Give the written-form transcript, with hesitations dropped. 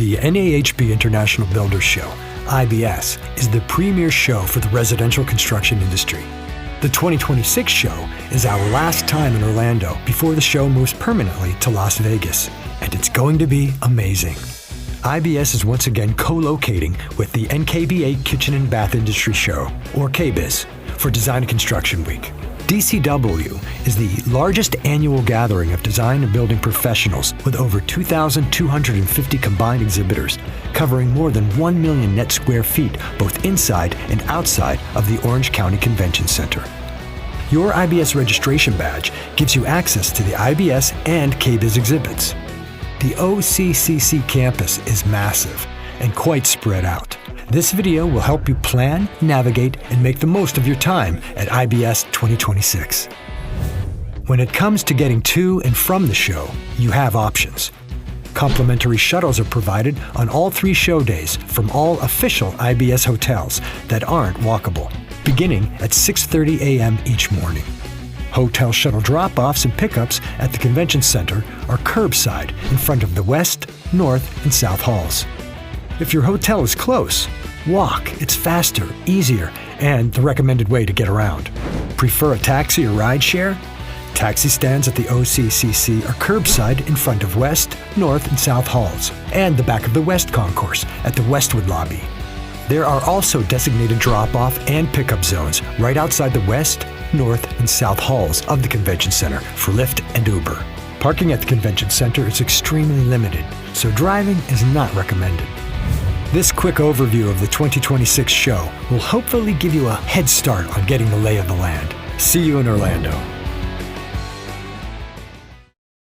The NAHB International Builders Show, IBS, is the premier show for the residential construction industry. The 2026 show is our last time in Orlando before the show moves permanently to Las Vegas, and it's going to be amazing. IBS is once again co-locating with the NKBA Kitchen and Bath Industry Show, or KBIS, for Design and Construction Week. DCW is the largest annual gathering of design and building professionals with over 2,250 combined exhibitors, covering more than 1 million net square feet both inside and outside of the Orange County Convention Center. Your IBS registration badge gives you access to the IBS and KBIS exhibits. The OCCC campus is massive and quite spread out. This video will help you plan, navigate, and make the most of your time at IBS 2026. When it comes to getting to and from the show, you have options. Complimentary shuttles are provided on all 3 show days from all official IBS hotels that aren't walkable, beginning at 6:30 a.m. each morning. Hotel shuttle drop-offs and pickups at the convention center are curbside in front of the West, North, and South halls. If your hotel is close, walk. It's faster, easier, and the recommended way to get around. Prefer a taxi or rideshare? Taxi stands at the OCCC are curbside in front of West, North, and South halls, and the back of the West Concourse at the Westwood lobby. There are also designated drop-off and pickup zones right outside the West, North, and South halls of the convention center for Lyft and Uber. Parking at the convention center is extremely limited, so driving is not recommended. This quick overview of the 2026 show will hopefully give you a head start on getting the lay of the land. See you in Orlando.